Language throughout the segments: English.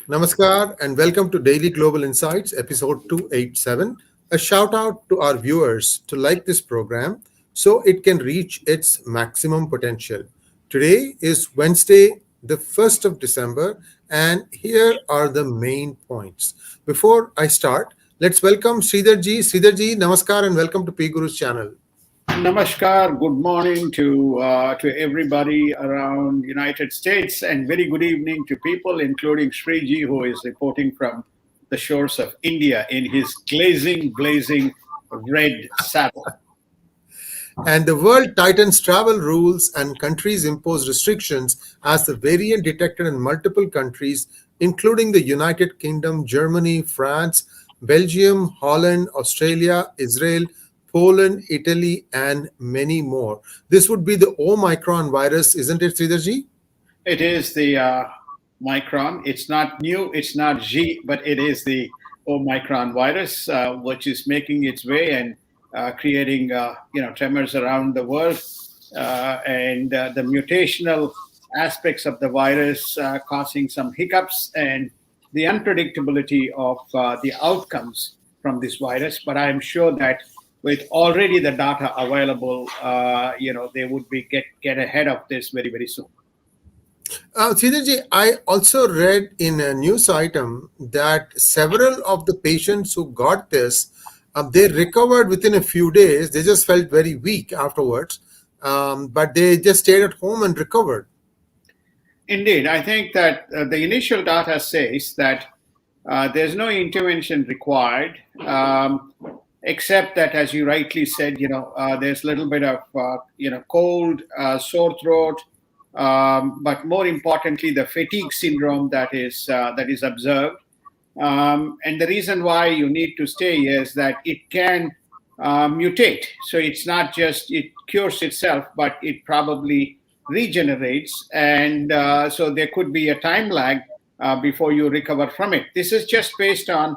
Namaskar and welcome to Daily Global Insights, episode 287. A shout out to our viewers to like this program so it can reach its maximum potential. Today is Wednesday, the 1st of December, and here are the main points. Before I start, let's welcome Sridharji. Sridharji, Namaskar and welcome to PGurus channel. Namaskar. Good morning to everybody around United States, and very good evening to people, including Sree, who is reporting from the shores of India in his blazing red saddle. And the world tightens travel rules and countries impose restrictions as the variant detected in multiple countries, including the United Kingdom, Germany, France, Belgium, Holland, Australia, Israel, Poland, Italy, and many more. This would be the Omicron virus, isn't it, Sridharji? It is the Micron. It's not new. It's not G, but it is the Omicron virus, which is making its way and creating tremors around the world, and the mutational aspects of the virus causing some hiccups and the unpredictability of the outcomes from this virus. But I am sure that with already the data available, they would be get ahead of this very soon. Sridharji, I also read in a news item that several of the patients who got this, they recovered within a few days. They just felt very weak afterwards, but they just stayed at home and recovered. Indeed, I think that the initial data says that there's no intervention required, except that, as you rightly said, there's a little bit of cold, sore throat, but more importantly, the fatigue syndrome that is observed. And the reason why you need to stay is that it can mutate. So it's not just it cures itself, but it probably regenerates. And so there could be a time lag before you recover from it. This is just based on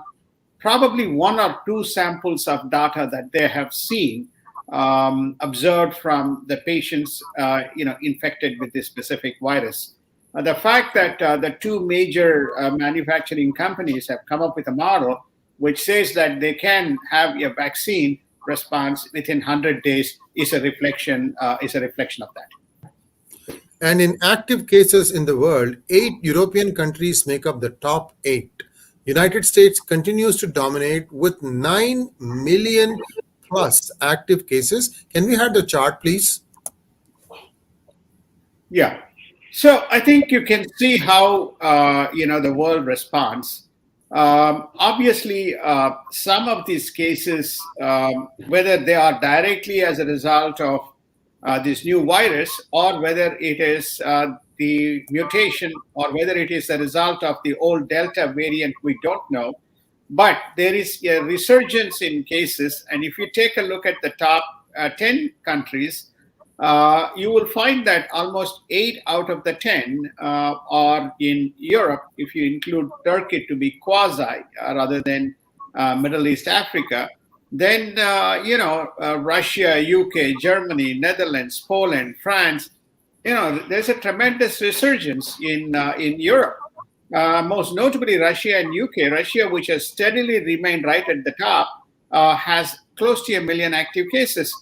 probably one or two samples of data that they have seen observed from the patients infected with this specific virus. The fact that the two major manufacturing companies have come up with a model which says that they can have a vaccine response within 100 days is a reflection of that. And in active cases in the world, 8 European countries make up the top 8. United States continues to dominate with 9 million plus active cases. Can we have the chart, please? Yeah. So I think you can see how the world responds. Obviously, some of these cases, whether they are directly as a result of this new virus, or whether it is the mutation, or whether it is a result of the old Delta variant, we don't know. But there is a resurgence in cases, and if you take a look at the top 10 countries, you will find that almost 8 out of the 10 are in Europe, if you include Turkey to be quasi rather than Middle East Africa. Then, Russia, UK, Germany, Netherlands, Poland, France, there's a tremendous resurgence in Europe. Most notably Russia and UK. Russia, which has steadily remained right at the top, has close to 1 million active cases.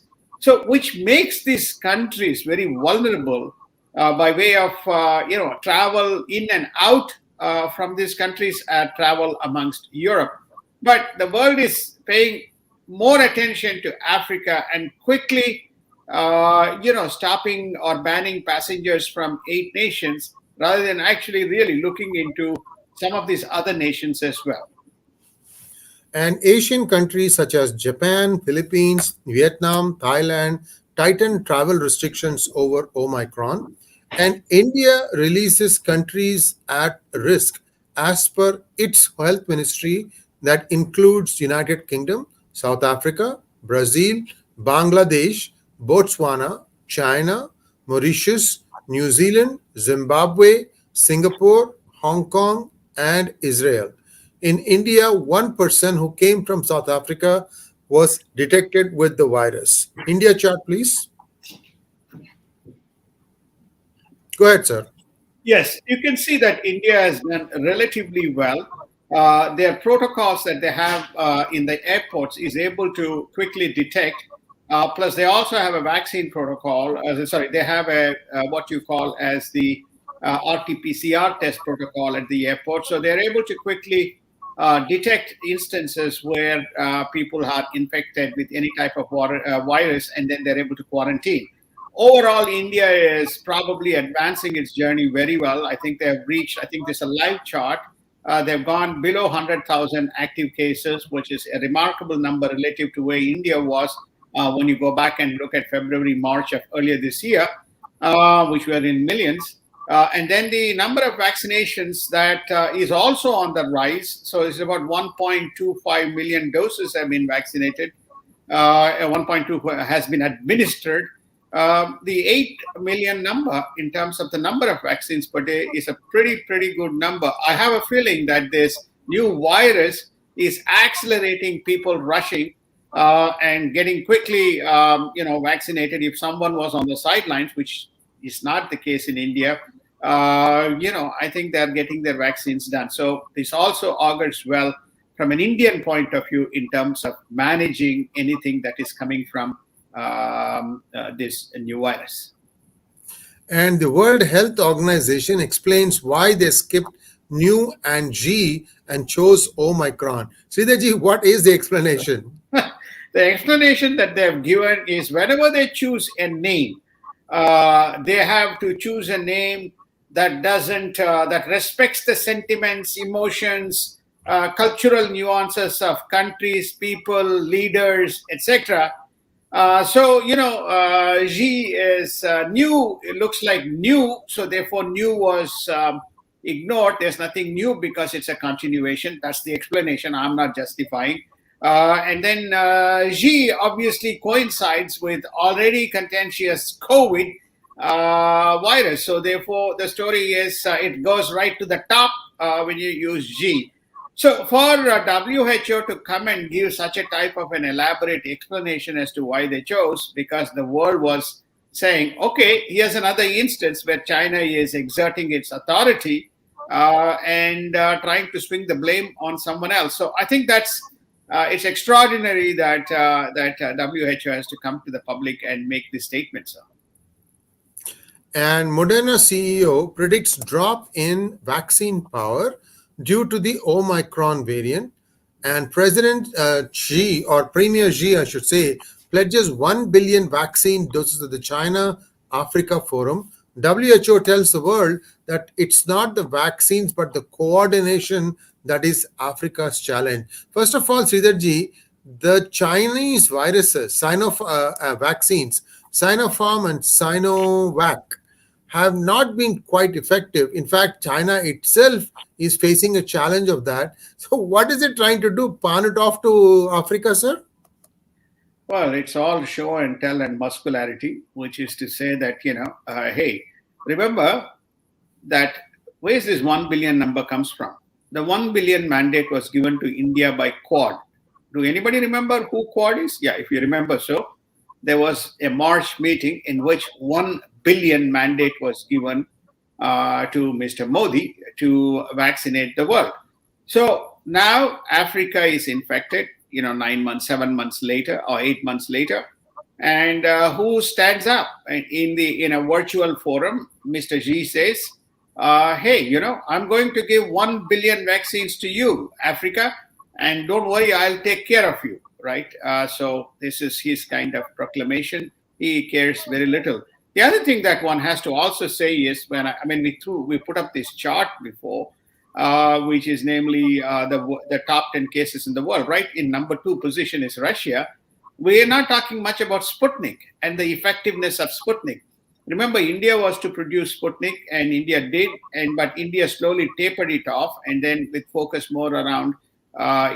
So, which makes these countries very vulnerable by way of travel in and out from these countries, travel amongst Europe. But the world is paying more attention to Africa and quickly, stopping or banning passengers from 8 nations, rather than actually really looking into some of these other nations as well. And Asian countries such as Japan, Philippines, Vietnam, Thailand tighten travel restrictions over Omicron. And India releases countries at risk as per its health ministry that includes United Kingdom, South Africa, Brazil, Bangladesh, Botswana, China, Mauritius, New Zealand, Zimbabwe, Singapore, Hong Kong, and Israel. In India, one person who came from South Africa was detected with the virus. India chart, please. Go ahead, sir. Yes, you can see that India has done relatively well. Their protocols that they have in the airports is able to quickly detect. Plus, they also have a vaccine protocol. Sorry, they have a what you call as the RT-PCR test protocol at the airport. So they're able to quickly detect instances where people are infected with any type of virus, and then they're able to quarantine. Overall, India is probably advancing its journey very well. I think they have reached, I think there's a live chart. They've gone below 100,000 active cases, which is a remarkable number relative to where India was when you go back and look at February, March of earlier this year, which were in millions. And then the number of vaccinations that is also on the rise. So it's about 1.25 million doses have been vaccinated. 1.2 has been administered. The 8 million number in terms of the number of vaccines per day is a pretty good number. I have a feeling that this new virus is accelerating people rushing and getting quickly, vaccinated. If someone was on the sidelines, which is not the case in India, I think they're getting their vaccines done. So this also augurs well from an Indian point of view in terms of managing anything that is coming from this new virus. And the World Health Organization explains why they skipped new and G and chose Omicron. Sridharji, what is the explanation? The explanation that they have given is whenever they choose a name, they have to choose a name that doesn't that respects the sentiments, emotions, cultural nuances of countries, people, leaders, etc. G is new. It looks like new, so therefore new was ignored. There's nothing new because it's a continuation. That's the explanation. I'm not justifying. And then G obviously coincides with already contentious COVID virus. So therefore, the story is it goes right to the top when you use G. So for WHO to come and give such a type of an elaborate explanation as to why they chose, because the world was saying, okay, here's another instance where China is exerting its authority and trying to swing the blame on someone else. So I think it's extraordinary that WHO has to come to the public and make this statement. So. And Moderna CEO predicts drop in vaccine power due to the Omicron variant. And President Xi, or Premier Xi, I should say, pledges 1 billion vaccine doses to the China Africa Forum. WHO tells the world that it's not the vaccines but the coordination that is Africa's challenge. First of all, Sridharji, the Chinese viruses, vaccines, Sinopharm and Sinovac, have not been quite effective. In fact, China itself is facing a challenge of that. So what is it trying to do? Pawn it off to Africa, sir? Well, it's all show and tell and muscularity, which is to say that, hey, remember that where's this 1 billion number comes from? The 1 billion mandate was given to India by Quad. Do anybody remember who Quad is? Yeah, if you remember so, there was a March meeting in which 1 billion mandate was given to Mr. Modi to vaccinate the world. So now Africa is infected, 9 months, 7 months later, or 8 months later. And who stands up in a virtual forum? Mr. Xi says, hey, I'm going to give 1 billion vaccines to you, Africa, and don't worry, I'll take care of you, right? So this is his kind of proclamation. He cares very little. The other thing that one has to also say is we put up this chart before, which is namely the top 10 cases in the world, right? In number 2 position is Russia. We are not talking much about Sputnik and the effectiveness of Sputnik. Remember, India was to produce Sputnik, and India did, but India slowly tapered it off, and then with focus more around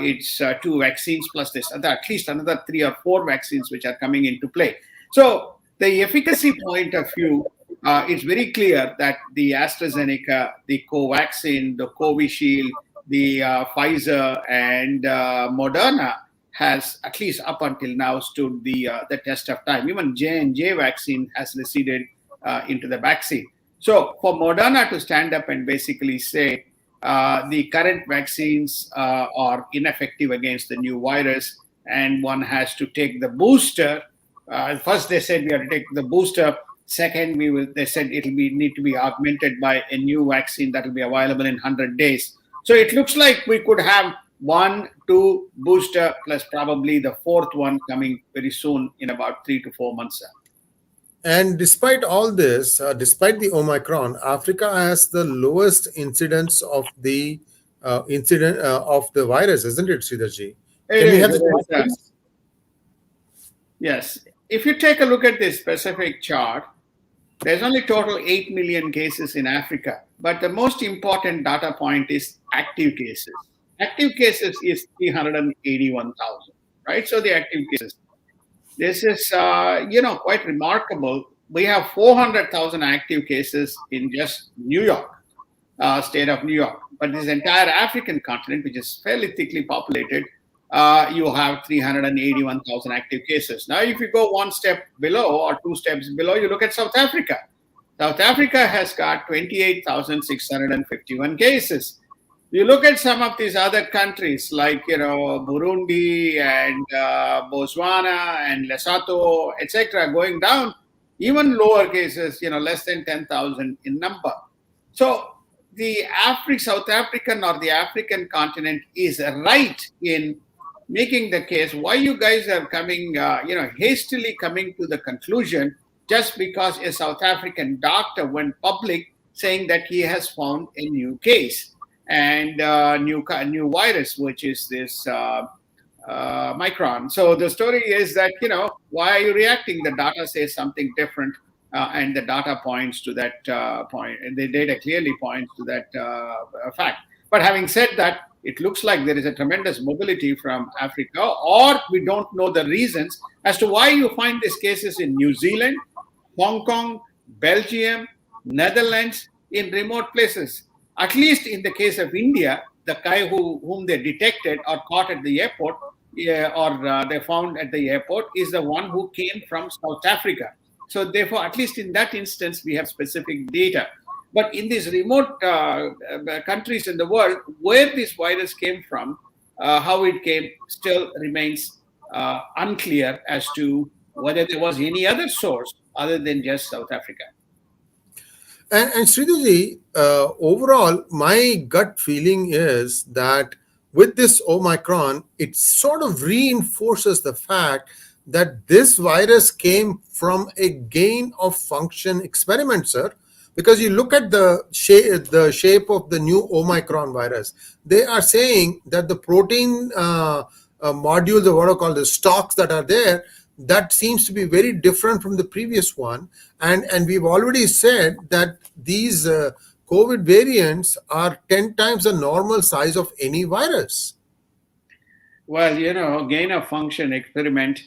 its 2 vaccines plus this at least another 3 or 4 vaccines which are coming into play. So the efficacy point of view, it's very clear that the AstraZeneca, the Covaxin, the Covishield, the Pfizer, and Moderna has, at least up until now, stood the test of time. Even J&J vaccine has receded into the backseat. So for Moderna to stand up and basically say the current vaccines are ineffective against the new virus, and one has to take the booster. First, they said we have to take the booster. Second, we will. They said it'll be need to be augmented by a new vaccine that will be available in 100 days. So it looks like we could have one, two booster plus probably the fourth one coming very soon in about 3 to 4 months. And despite all this, despite the Omicron, Africa has the lowest incidence of the incident of the virus, isn't it, Sridharji? It Can we is. have the It chart, is. please? Yes. If you take a look at this specific chart, there's only total 8 million cases in Africa. But the most important data point is active cases. Active cases is 381,000, right? So the active cases. This is, quite remarkable. We have 400,000 active cases in just New York, state of New York. But this entire African continent, which is fairly thickly populated, you have 381,000 active cases. Now, if you go one step below or two steps below, you look at South Africa. South Africa has got 28,651 cases. You look at some of these other countries like Burundi and Botswana and Lesotho, etc., going down even lower cases, less than 10,000 in number. So the South African or the African continent is right in making the case why you guys are coming, hastily coming to the conclusion just because a South African doctor went public saying that he has found a new case and new virus, which is this micron. So the story is that, why are you reacting? The data says something different, and the data points to that point, and the data clearly points to that fact. But having said that, it looks like there is a tremendous mobility from Africa, or we don't know the reasons as to why you find these cases in New Zealand, Hong Kong, Belgium, Netherlands, in remote places. At least in the case of India, the guy whom they detected or caught at the airport, or they found at the airport, is the one who came from South Africa. So therefore, at least in that instance, we have specific data. But in these remote countries in the world, where this virus came from, how it came, still remains unclear as to whether there was any other source other than just South Africa. And Sridharji, overall, my gut feeling is that with this Omicron, it sort of reinforces the fact that this virus came from a gain of function experiment, sir. Because you look at the shape of the new Omicron virus, they are saying that the protein modules, or what are called the stocks that are there, that seems to be very different from the previous one. And we've already said that these COVID variants are 10 times the normal size of any virus. Well, gain of function experiment,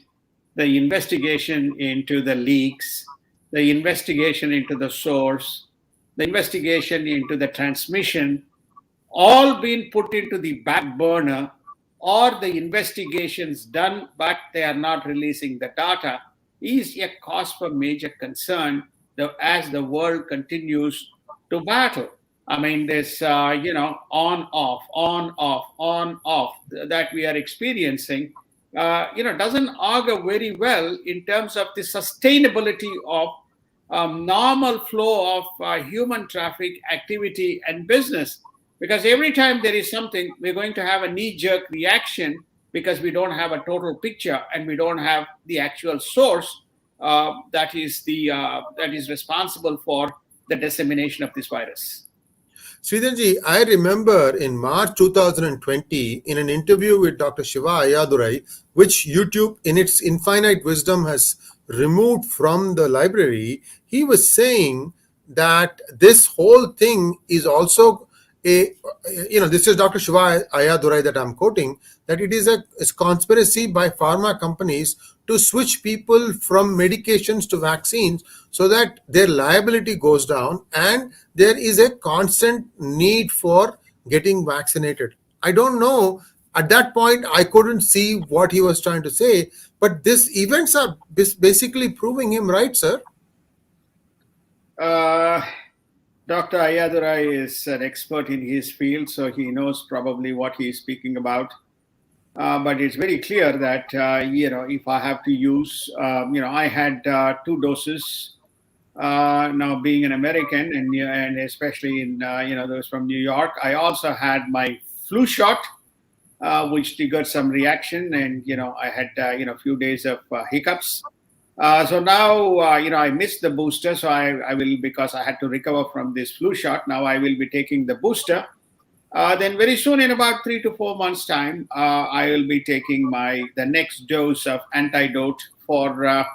the investigation into the leaks, the investigation into the source, the investigation into the transmission, all been put into the back burner, or the investigations done, but they are not releasing the data, is a cause for major concern as the world continues to battle. I mean, this, on, off, on, off, on, off that we are experiencing, doesn't augur very well in terms of the sustainability of normal flow of human traffic activity and business. Because every time there is something, we're going to have a knee-jerk reaction because we don't have a total picture and we don't have the actual source that is responsible for the dissemination of this virus. Sridharji, I remember in March 2020, in an interview with Dr. Shiva Ayadurai, which YouTube, in its infinite wisdom, has removed from the library, he was saying that this whole thing is also this is Dr. Shiva Ayadurai that I'm quoting, that it is a conspiracy by pharma companies to switch people from medications to vaccines so that their liability goes down and there is a constant need for getting vaccinated. I don't know. At that point, I couldn't see what he was trying to say, but these events are basically proving him right, sir. Dr. Ayadurai is an expert in his field, so he knows probably what he is speaking about. But it's very clear that if I have to use, I had 2 doses. Now, being an American and especially in those from New York, I also had my flu shot, which triggered some reaction, and I had a few days of hiccups. So now, I missed the booster. So I will, because I had to recover from this flu shot. Now I will be taking the booster. Then very soon, in about 3 to 4 months' time, I will be taking the next dose of antidote for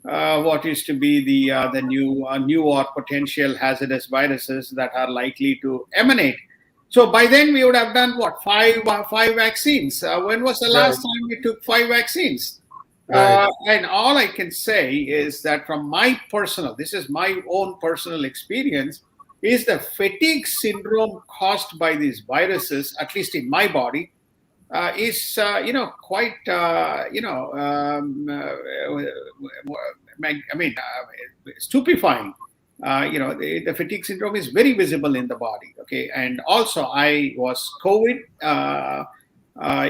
what is to be the new or potential hazardous viruses that are likely to emanate. So by then we would have done what, five vaccines. When was the last Right, time we took 5 vaccines? right. And all I can say is that from this is my own personal experience, is the fatigue syndrome caused by these viruses, at least in my body, is quite stupefying. The fatigue syndrome is very visible in the body. Okay, and also I was COVID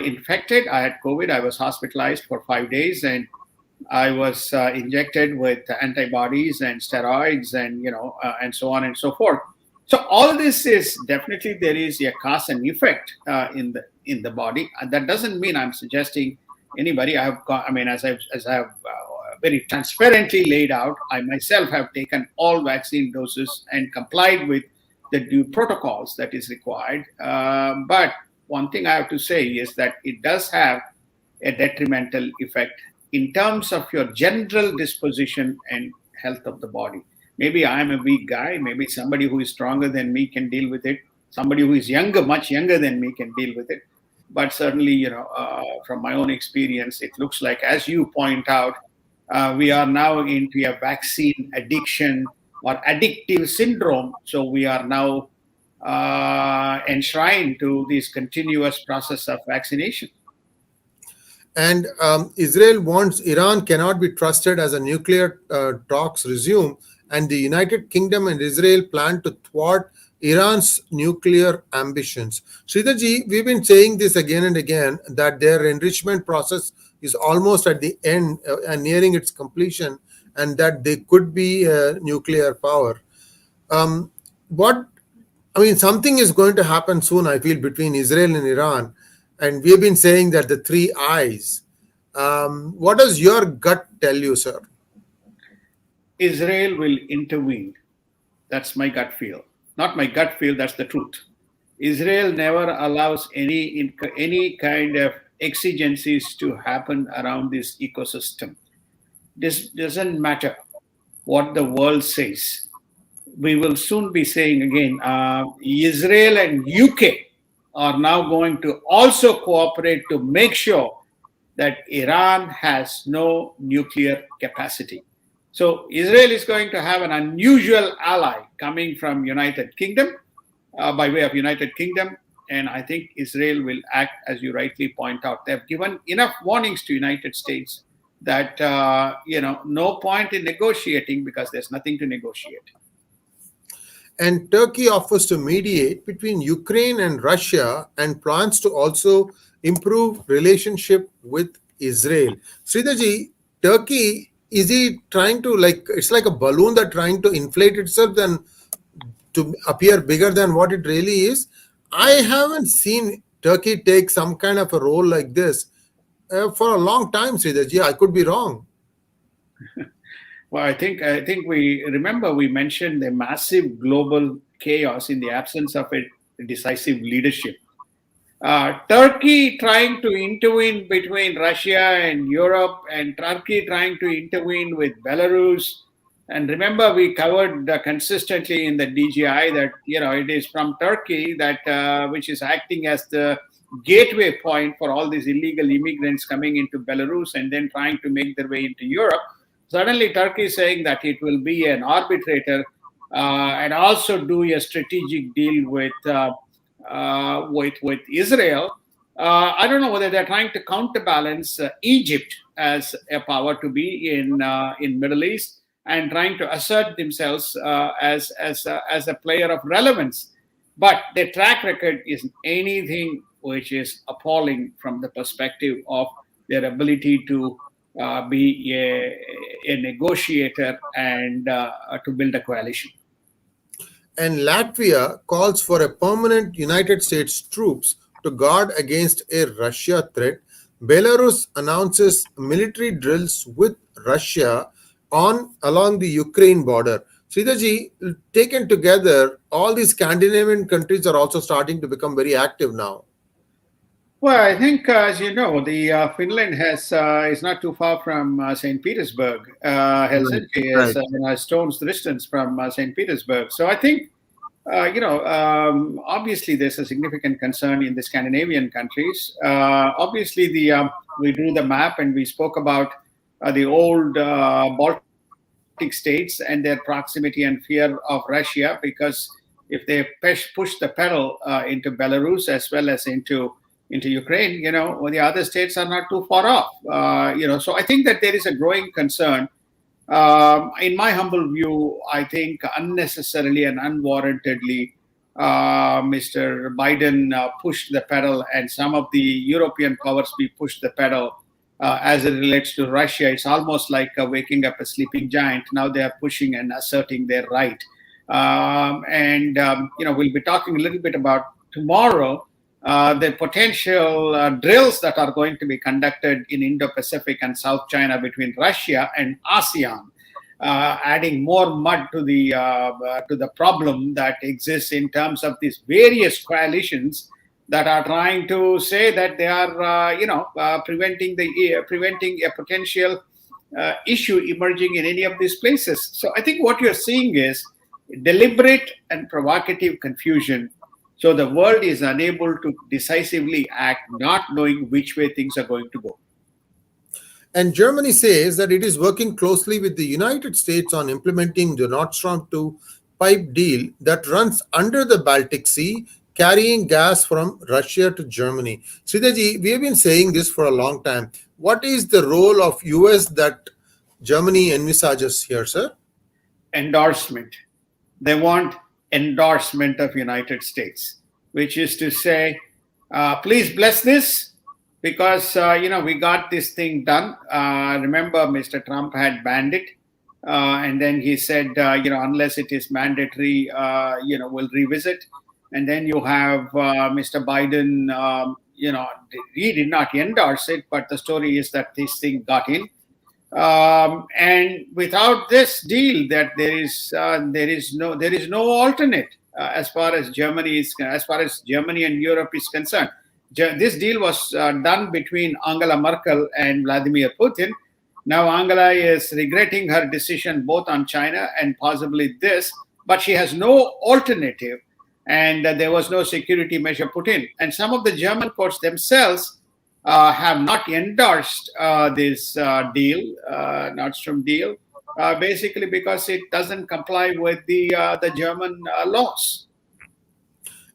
infected. I had COVID. I was hospitalized for 5 days, and I was injected with antibodies and steroids, and and so on and so forth. So all this is definitely, there is a cause and effect in the body, and that doesn't mean I'm suggesting anybody. As I have very transparently laid out, I myself have taken all vaccine doses and complied with the due protocols that is required. But one thing I have to say is that it does have a detrimental effect in terms of your general disposition and health of the body. Maybe I'm a weak guy. Maybe somebody who is stronger than me can deal with it. Somebody who is younger, much younger than me, can deal with it. But certainly, from my own experience, it looks like, as you point out, we are now into a vaccine addiction or addictive syndrome. So we are now enshrined to this continuous process of vaccination. And Israel wants Iran cannot be trusted as a nuclear talks resume, and the United Kingdom and Israel plan to thwart Iran's nuclear ambitions. Sridharji, we've been saying this again and again that their enrichment process is almost at the end and nearing its completion, and that they could be nuclear power. What I mean, something is going to happen soon, I feel, between Israel and Iran. And we've been saying that the three eyes. What does your gut tell you, sir? Israel will intervene. That's my gut feel. Not my gut feel, that's the truth. Israel never allows any kind of exigencies to happen around this ecosystem. This doesn't matter what the world says. We will soon be saying again, Israel and UK are now going to also cooperate to make sure that Iran has no nuclear capacity. So Israel is going to have an unusual ally coming from United Kingdom, by way of United Kingdom, and I think Israel will act as you rightly point out. They've given enough warnings to United States that no point in negotiating, because there's nothing to negotiate. And Turkey offers to mediate between Ukraine and Russia and plans to also improve relationship with Israel. Sridharji, Turkey, is he trying to, like, it's like a balloon that trying to inflate itself and to appear bigger than what it really is? I haven't seen Turkey take some kind of a role like this for a long time, Sridharji. I could be wrong. Well, I think we mentioned the massive global chaos in the absence of a decisive leadership. Turkey trying to intervene between Russia and Europe, and Turkey trying to intervene with Belarus. And remember, we covered consistently in the DGI that it is from Turkey that which is acting as the gateway point for all these illegal immigrants coming into Belarus and then trying to make their way into Europe. Suddenly, Turkey is saying that it will be an arbitrator and also do a strategic deal with Israel. I don't know whether they're trying to counterbalance Egypt as a power to be in Middle East, and trying to assert themselves as a player of relevance. But their track record is anything which is appalling from the perspective of their ability to be a negotiator and to build a coalition. And Latvia calls for a permanent United States troops to guard against a Russia threat. Belarus announces military drills with Russia on along the Ukraine border. Sridharji, taken together, all these Scandinavian countries are also starting to become very active now. Well, I think, as you know, the Finland has is not too far from St. Petersburg. Right, Helsinki is right. a stone's distance from St. Petersburg. So I think, obviously, there's a significant concern in the Scandinavian countries. Obviously, we drew the map and we spoke about the old Baltic states and their proximity and fear of Russia, because if they push the pedal into Belarus as well as into Ukraine, well, the other states are not too far off. So I think that there is a growing concern. In my humble view, I think unnecessarily and unwarrantedly, Mr. Biden pushed the pedal, and some of the European powers we pushed the pedal as it relates to Russia. It's almost like waking up a sleeping giant. Now they are pushing and asserting their right. We'll be talking a little bit about tomorrow the potential drills that are going to be conducted in Indo-Pacific and South China between Russia and ASEAN, adding more mud to the problem that exists in terms of these various coalitions that are trying to say that they are, preventing a potential issue emerging in any of these places. So I think what you're seeing is deliberate and provocative confusion. So the world is unable to decisively act, not knowing which way things are going to go. And Germany says that it is working closely with the United States on implementing the Nord Stream 2 pipe deal that runs under the Baltic Sea, carrying gas from Russia to Germany. Sridharji, we have been saying this for a long time. What is the role of US that Germany envisages here, sir? Endorsement. They want endorsement of United States, which is to say, please bless this because we got this thing done. Remember, Mr. Trump had banned it, and then he said, unless it is mandatory, we'll revisit. And then you have Mr. Biden. He did not endorse it, but the story is that this thing got in. And without this deal, that there is no alternate as far as Germany and Europe is concerned. This deal was done between Angela Merkel and Vladimir Putin. Now Angela is regretting her decision both on China and possibly this, but she has no alternative, and there was no security measure put in. And some of the German courts themselves have not endorsed this deal, Nord Stream deal, basically because it doesn't comply with the German laws.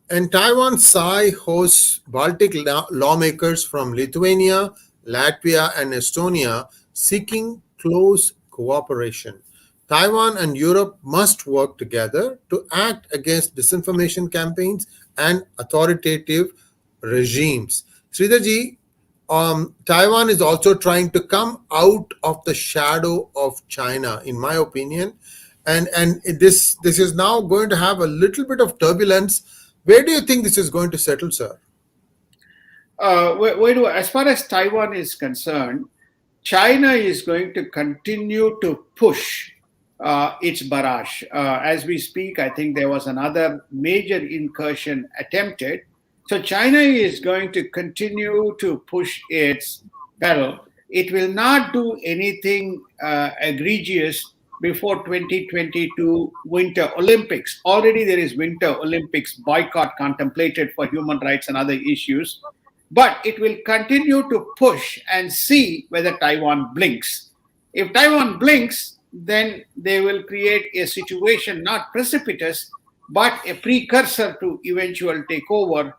And Taiwan Sai hosts Baltic lawmakers from Lithuania, Latvia, and Estonia seeking close cooperation. Taiwan and Europe must work together to act against disinformation campaigns and authoritative regimes. Sridharji, Taiwan is also trying to come out of the shadow of China, in my opinion, and this is now going to have a little bit of turbulence. Where do you think this is going to settle, sir? As far as Taiwan is concerned, China is going to continue to push its barrage. As we speak, I think there was another major incursion attempted. So China is going to continue to push its pedal. It will not do anything egregious before 2022 Winter Olympics. Already there is Winter Olympics boycott contemplated for human rights and other issues. But it will continue to push and see whether Taiwan blinks. If Taiwan blinks, then they will create a situation not precipitous, but a precursor to eventual takeover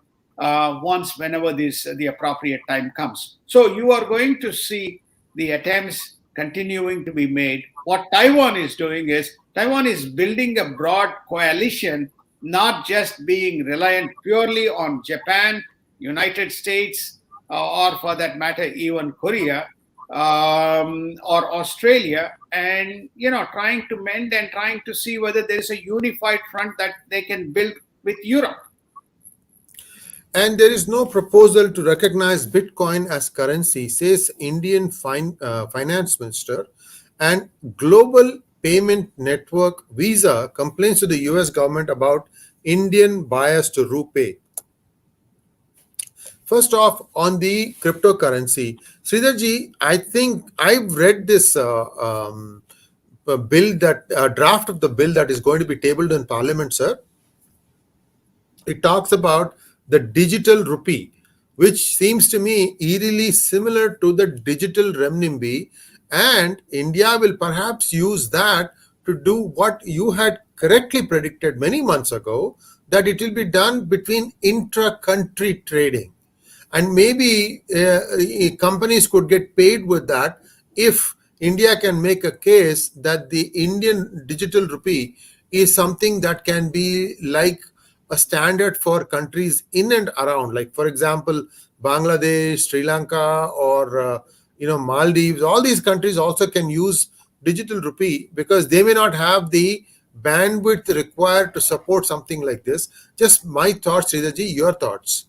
whenever the appropriate time comes. So you are going to see the attempts continuing to be made. What Taiwan is doing is Taiwan is building a broad coalition, not just being reliant purely on Japan, United States, or for that matter, even Korea or Australia, and trying to mend and trying to see whether there is a unified front that they can build with Europe. And there is no proposal to recognize Bitcoin as currency, says Indian finance minister. And global payment network Visa complains to the US government about Indian bias to rupee. First off, on the cryptocurrency, Sridharji, I think I've read this bill, that draft of the bill that is going to be tabled in Parliament, sir. It talks about the digital rupee, which seems to me eerily similar to the digital renminbi, and India will perhaps use that to do what you had correctly predicted many months ago, that it will be done between intra-country trading. And maybe companies could get paid with that if India can make a case that the Indian digital rupee is something that can be like a standard for countries in and around, like for example Bangladesh, Sri Lanka, or Maldives. All these countries also can use digital rupee because they may not have the bandwidth required to support something like this. Just my thoughts, Sridharji, your thoughts.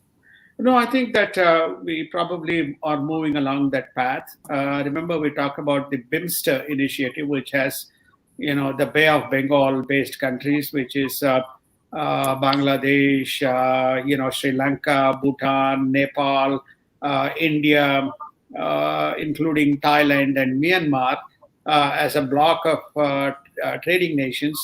No, I think that we probably are moving along that path. Remember, we talk about the BIMSTER initiative, which has, the Bay of Bengal-based countries, which is Bangladesh, Sri Lanka, Bhutan, Nepal, India, including Thailand and Myanmar, as a block of trading nations.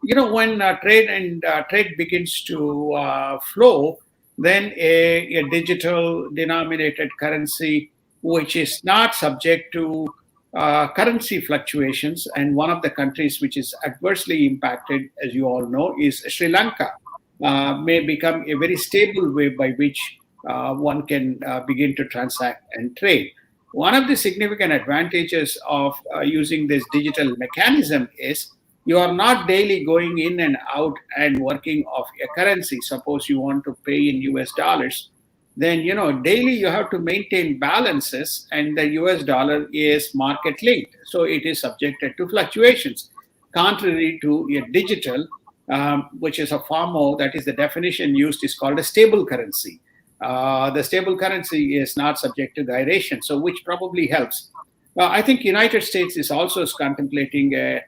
When trade begins to flow, then a digital denominated currency, which is not subject to currency fluctuations. And one of the countries which is adversely impacted, as you all know, is Sri Lanka, may become a very stable way by which one can begin to transact and trade. One of the significant advantages of using this digital mechanism is you are not daily going in and out and working off a currency. Suppose you want to pay in US dollars, then daily you have to maintain balances, and the US dollar is market linked, so it is subjected to fluctuations, contrary to a digital, which is a far more, that is the definition used, is called a stable currency. The stable currency is not subject to gyration, so which probably helps. I think United States is also contemplating a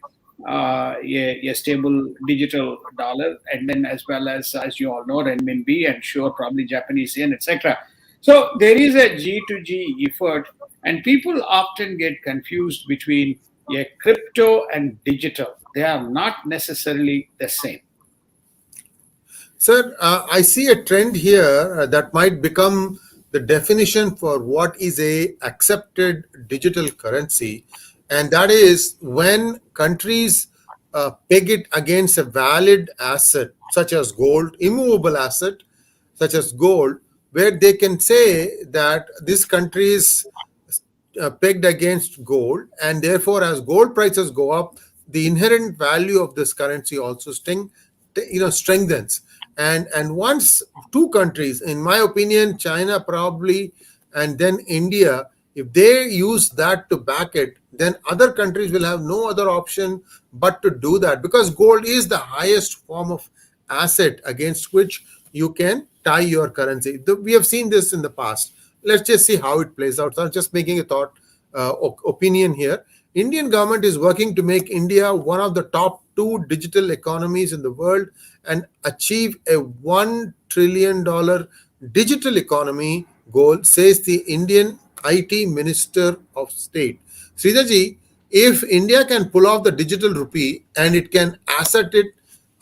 stable digital dollar, and then as well as you all know, renminbi, and sure probably Japanese yen, etc. So there is a G to G effort, and people often get confused between a crypto and digital. They are not necessarily the same. Sir, I see a trend here that might become the definition for what is a accepted digital currency, and that is when countries peg it against a valid asset such as gold, immovable asset such as gold, where they can say that this country is pegged against gold, and therefore as gold prices go up, the inherent value of this currency also strengthens. And once two countries, in my opinion China probably, and then India, if they use that to back it, then other countries will have no other option but to do that, because gold is the highest form of asset against which you can tie your currency. We have seen this in the past. Let's just see how it plays out. So I'm just making a thought opinion here. Indian government is working to make India one of the top two digital economies in the world and achieve a $1 trillion digital economy goal, says the Indian IT Minister of State. Sridharji, if India can pull off the digital rupee and it can asset it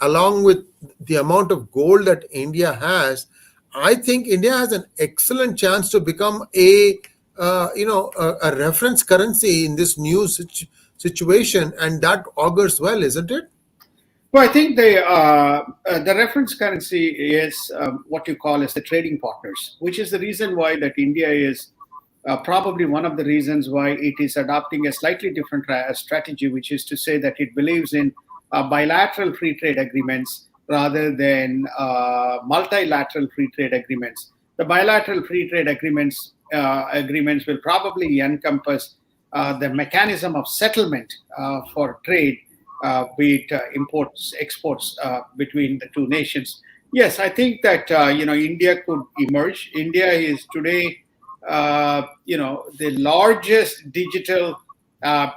along with the amount of gold that India has, I think India has an excellent chance to become a reference currency in this new situation, and that augurs well, isn't it? Well, I think the reference currency is what you call as the trading partners, which is the reason why that India is probably one of the reasons why it is adopting a slightly different strategy, which is to say that it believes in bilateral free trade agreements rather than multilateral free trade agreements. The bilateral free trade agreements will probably encompass the mechanism of settlement for trade, be it imports, exports between the two nations. Yes, I think that India could emerge. India is today the largest digital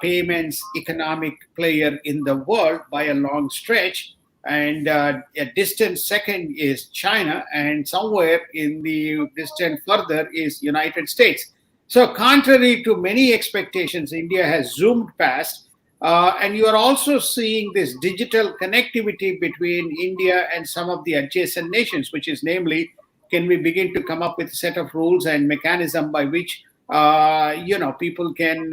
payments economic player in the world by a long stretch. And a distant second is China, and somewhere in the distant further is United States. So, contrary to many expectations, India has zoomed past, and you are also seeing this digital connectivity between India and some of the adjacent nations, which is namely, can we begin to come up with a set of rules and mechanism by which people can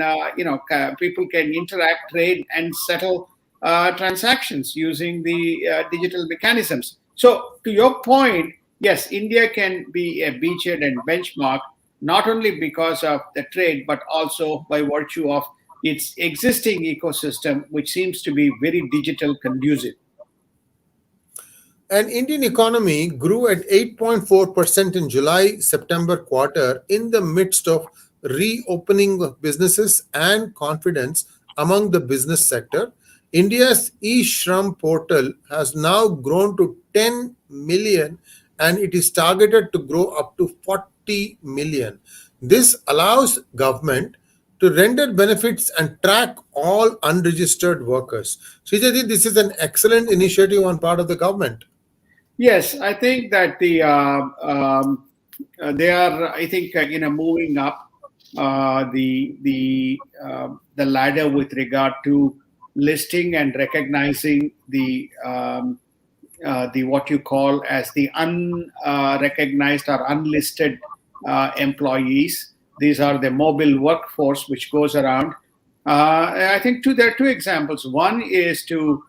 interact, trade, and settle transactions using the digital mechanisms. So, to your point, yes, India can be a beachhead and benchmark not only because of the trade but also by virtue of its existing ecosystem, which seems to be very digital conducive. And Indian economy grew at 8.4% in July-September quarter in the midst of reopening of businesses and confidence among the business sector. India's eShram portal has now grown to 10 million and it is targeted to grow up to 40 million. This allows government to render benefits and track all unregistered workers. Srijaji, this is an excellent initiative on part of the government. Yes, I think that they are. I think moving up the ladder with regard to listing and recognizing the what you call as the unrecognized or unlisted employees. These are the mobile workforce which goes around. I think there are two examples. One is to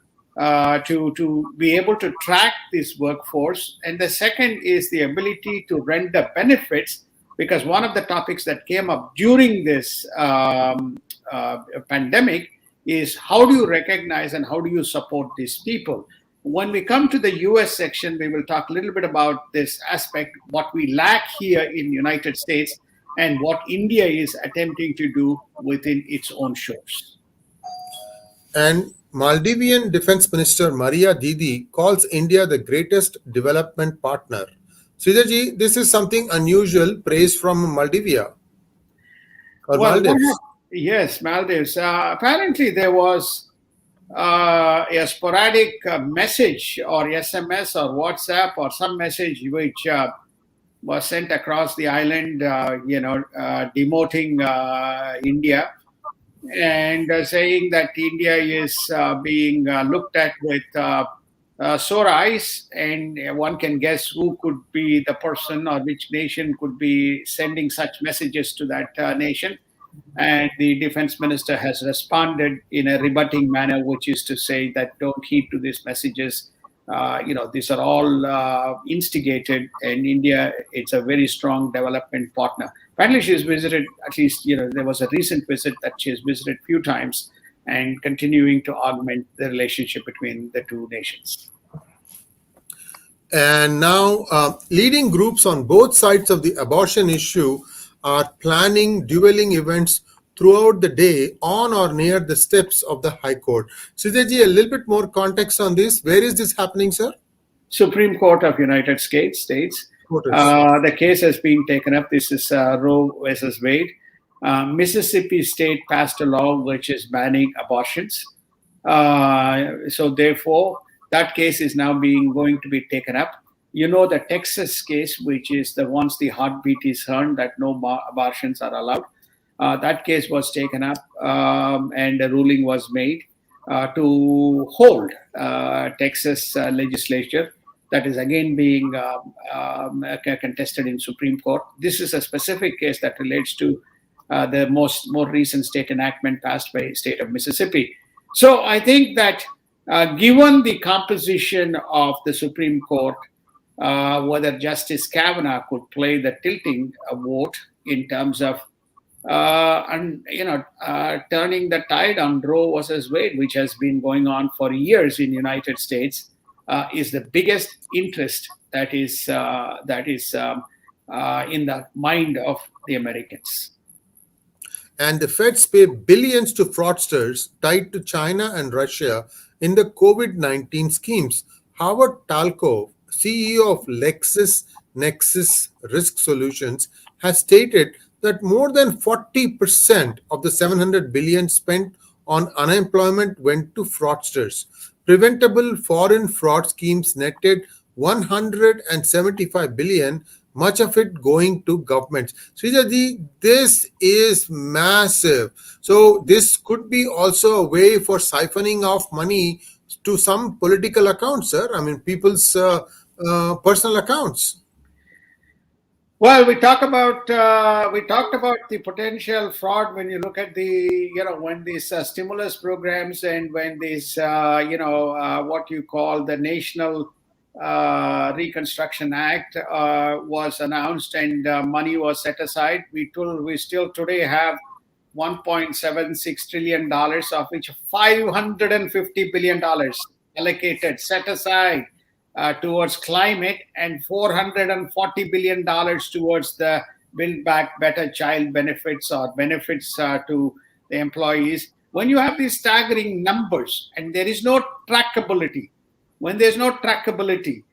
be able to track this workforce, and the second is the ability to render benefits. Because one of the topics that came up during this pandemic is how do you recognize and how do you support these people? When we come to the US section, we will talk a little bit about this aspect, what we lack here in United States and what India is attempting to do within its own shores. And Maldivian Defense Minister Maria Didi calls India the greatest development partner. Sridharji, this is something unusual praise from Maldivia or Well, Maldives. yes, Maldives. Apparently, there was a sporadic message or SMS or WhatsApp or some message which was sent across the island, demoting India and saying that India is being looked at with sore eyes, and one can guess who could be the person or which nation could be sending such messages to that nation. And the defense minister has responded in a rebutting manner, which is to say that don't heed to these messages. These are all instigated, and India, it's a very strong development partner. Apparently, she's visited, at least, there was a recent visit that she's visited a few times and continuing to augment the relationship between the two nations. And now, leading groups on both sides of the abortion issue are planning dueling events throughout the day on or near the steps of the High Court. Sridharji, a little bit more context on this. Where is this happening, sir? Supreme Court of United States. The case has been taken up. This is Roe versus Wade. Mississippi State passed a law which is banning abortions. So therefore, that case is now going to be taken up. The Texas case, which is the once the heartbeat is heard that no abortions are allowed. That case was taken up and a ruling was made to hold Texas legislature. That is again being contested in Supreme Court. This is a specific case that relates to the more recent state enactment passed by the state of Mississippi. So I think that given the composition of the Supreme Court, whether Justice Kavanaugh could play the tilting vote in terms of and turning the tide on Roe versus Wade, which has been going on for years in United States, is the biggest interest that is in the mind of the Americans. And the feds pay billions to fraudsters tied to China and Russia in the COVID 19 schemes. Howard Talkov, CEO of LexisNexis Risk Solutions, has stated that more than 40% of the 700 billion spent on unemployment went to fraudsters. Preventable foreign fraud schemes netted 175 billion, much of it going to governments. Srijaji, this is massive. So this could be also a way for siphoning off money to some political accounts, sir. I mean, people's personal accounts. Well, we talked about the potential fraud when you look at when these stimulus programs and when these what you call the National Reconstruction Act was announced and money was set aside. We still today have $1.76 trillion, of which $550 billion allocated, set aside towards climate, and $440 billion towards the Build Back Better child benefits or benefits to the employees. When you have these staggering numbers and there is no trackability, when there's no trackability,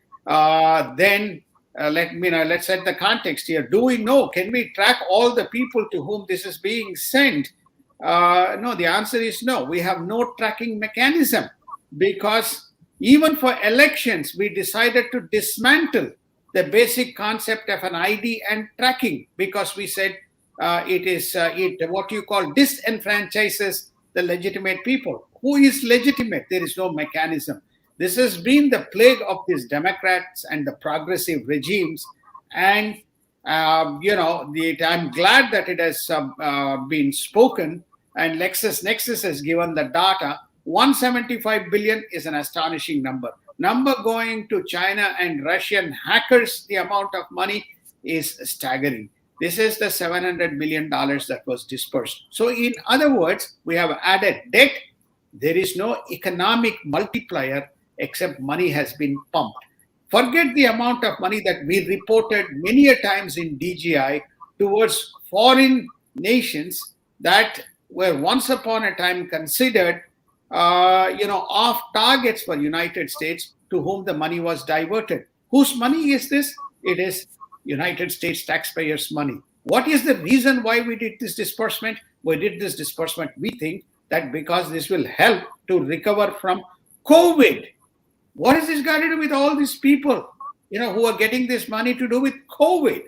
then let's set the context here. Do we know? Can we track all the people to whom this is being sent? No, the answer is no. We have no tracking mechanism because even for elections, we decided to dismantle the basic concept of an ID and tracking because we said it what you call disenfranchises the legitimate people. Who is legitimate? There is no mechanism. This has been the plague of these Democrats and the progressive regimes. And, I'm glad that it has been spoken and LexisNexis has given the data. 175 billion is an astonishing number. Number going to China and Russian hackers, the amount of money is staggering. This is the $700 million that was dispersed. So in other words, we have added debt. There is no economic multiplier except money has been pumped. Forget the amount of money that we reported many a times in DGI towards foreign nations that were once upon a time considered off targets for United States to whom the money was diverted. Whose money is this? It is United States taxpayers' money. What is the reason why we did this disbursement? We did this disbursement, we think, that because this will help to recover from COVID. What has this got to do with all these people, who are getting this money to do with COVID?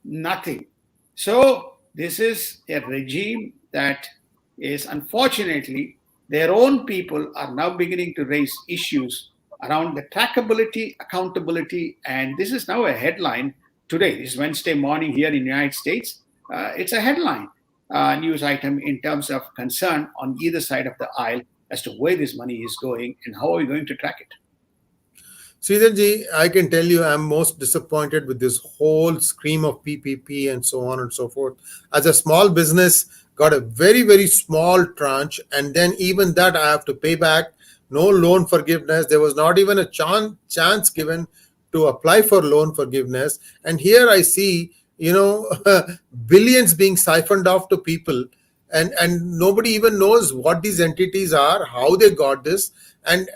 Nothing. So this is a regime that is unfortunately their own people are now beginning to raise issues around the trackability, accountability, and this is now a headline today. This is Wednesday morning here in the United States. It's a headline news item in terms of concern on either side of the aisle as to where this money is going and how are we going to track it. Sridharji, I can tell you I'm most disappointed with this whole scream of PPP and so on and so forth. As a small business, got a very, very small tranche, and then even that I have to pay back. No loan forgiveness. There was not even a chance given to apply for loan forgiveness. And here I see, billions being siphoned off to people, and nobody even knows what these entities are, how they got this, and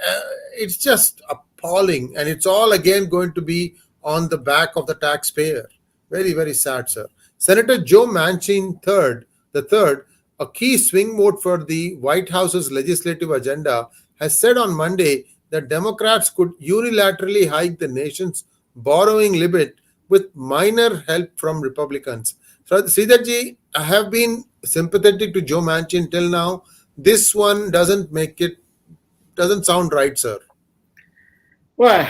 it's just appalling. And it's all again going to be on the back of the taxpayer. Very, very sad, sir. Senator Joe Manchin III, a key swing vote for the White House's legislative agenda, has said on Monday that Democrats could unilaterally hike the nation's borrowing limit with minor help from Republicans. So, Sridharji, I have been sympathetic to Joe Manchin till now. This one doesn't sound right, sir. Well,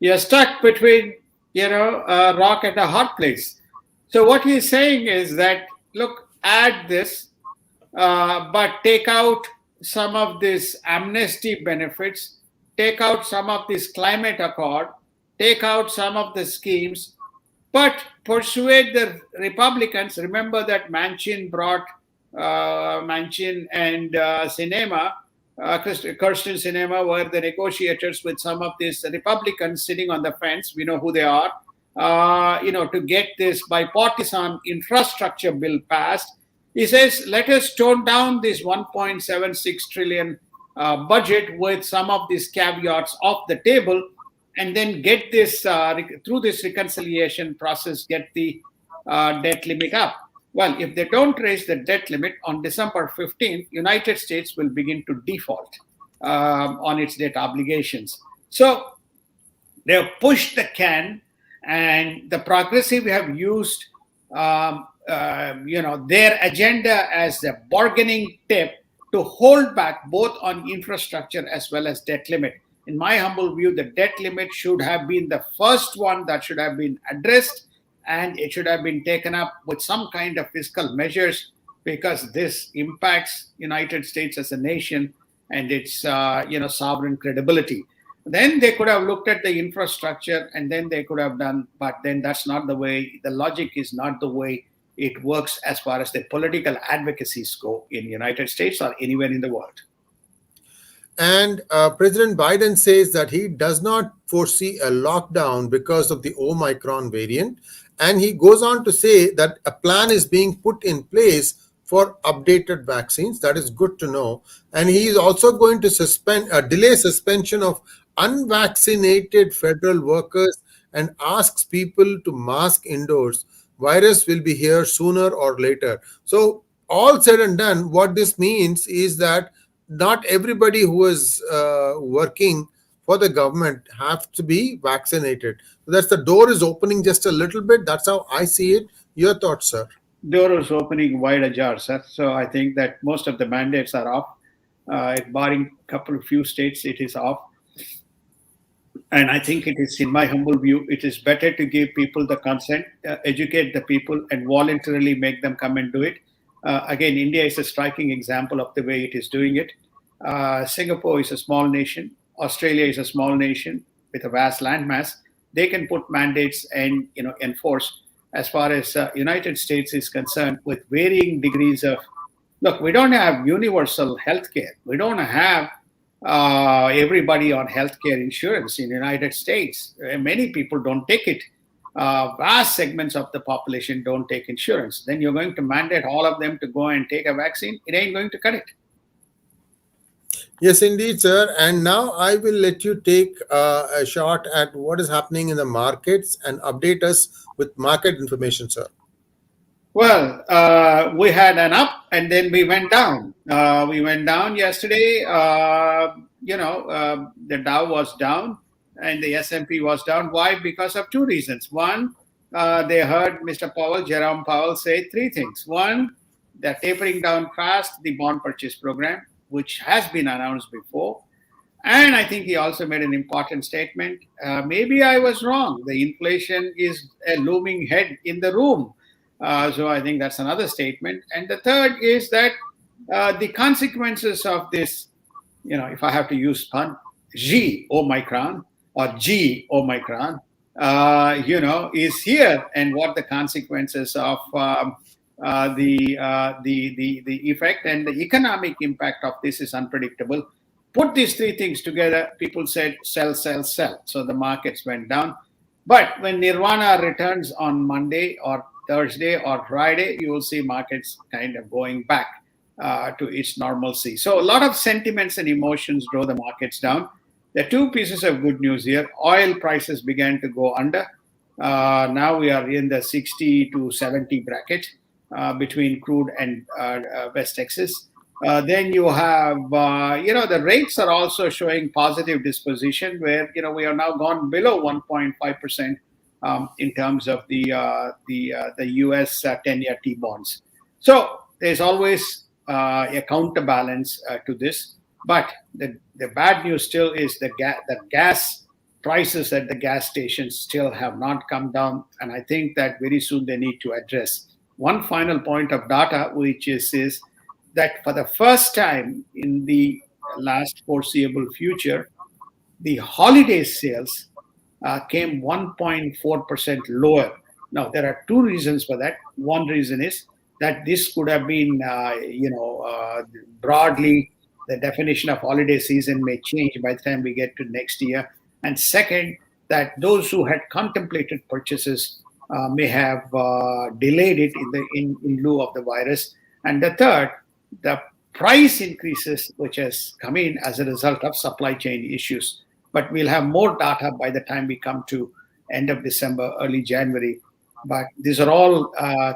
you're stuck between, a rock and a hard place. So what he's saying is that, look, add this, but take out some of these amnesty benefits, take out some of this climate accord, take out some of the schemes, but persuade the Republicans. Remember that Manchin brought Manchin and Sinema, Kirsten Sinema were the negotiators with some of these Republicans sitting on the fence. We know who they are. To get this bipartisan infrastructure bill passed, he says, let us tone down this 1.76 trillion budget with some of these caveats off the table, and then get this through this reconciliation process, get the debt limit up. Well, if they don't raise the debt limit on December 15th, United States will begin to default on its debt obligations. So they have pushed the can, and the progressive have used their agenda as a bargaining tip to hold back both on infrastructure as well as debt limit. In my humble view, the debt limit should have been the first one that should have been addressed, and it should have been taken up with some kind of fiscal measures, because this impacts United States as a nation and its sovereign credibility. Then they could have looked at the infrastructure, and then they could have done, but then that's not the way. The logic is not the way it works as far as the political advocacies go in the United States or anywhere in the world. And President Biden says that he does not foresee a lockdown because of the Omicron variant. And he goes on to say that a plan is being put in place for updated vaccines. That is good to know. And he is also going to delay suspension of unvaccinated federal workers and asks people to mask indoors. Virus will be here sooner or later. So all said and done, what this means is that not everybody who is working for the government have to be vaccinated. So that's the door is opening just a little bit. That's how I see it. Your thoughts, sir? Door is opening wide ajar, sir. So I think that most of the mandates are off. Barring a few states, it is off. And I think it is, in my humble view, it is better to give people the consent, educate the people, and voluntarily make them come and do it. Again, India is a striking example of the way it is doing it. Singapore is a small nation. Australia is a small nation with a vast landmass. They can put mandates and enforce. As far as United States is concerned, with varying degrees of, look, we don't have universal health care. We don't have everybody on healthcare insurance in the United States. Many people don't take it. Vast segments of the population don't take insurance. Then you're going to mandate all of them to go and take a vaccine. It ain't going to cut it. Yes, indeed, sir. And now I will let you take a shot at what is happening in the markets and update us with market information, sir. Well, we had an up and then we went down. We went down yesterday. The Dow was down and the S&P was down. Why? Because of two reasons. One, they heard Mr. Jerome Powell say three things. One, they're tapering down fast the bond purchase program, which has been announced before. And I think he also made an important statement. Maybe I was wrong. The inflation is a looming head in the room. So I think that's another statement. And the third is that the consequences of this, if I have to use pun, Omicron or Omicron, is here, and what the consequences of the effect and the economic impact of this is unpredictable. Put these three things together, people said sell, sell, sell. So the markets went down. But when Nirvana returns on Monday or Thursday or Friday, you will see markets kind of going back to its normalcy. So a lot of sentiments and emotions drove the markets down. There are two pieces of good news here. Oil prices began to go under. Now we are in the 60 to 70 bracket between crude and West Texas. Then you have, the rates are also showing positive disposition where, we are now gone below 1.5%. In terms of the U.S. 10-year T-bonds. So there's always a counterbalance to this. But the bad news still is the gas prices at the gas stations still have not come down. And I think that very soon they need to address. One final point of data, which is that for the first time in the last foreseeable future, the holiday sales came 1.4% lower Now, there are two reasons for that. One reason is that this could have been, broadly, the definition of holiday season may change by the time we get to next year. And second, that those who had contemplated purchases may have delayed it in lieu of the virus. And the third, the price increases which has come in as a result of supply chain issues. But we'll have more data by the time we come to end of December, early January. But these are all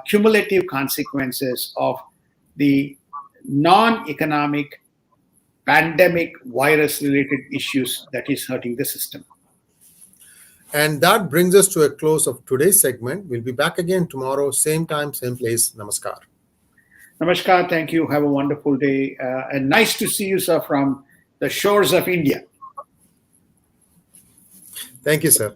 cumulative consequences of the non-economic pandemic virus related issues that is hurting the system. And that brings us to a close of today's segment. We'll be back again tomorrow, same time, same place. Namaskar. Namaskar. Thank you. Have a wonderful day. And nice to see you, sir, from the shores of India. Thank you, sir.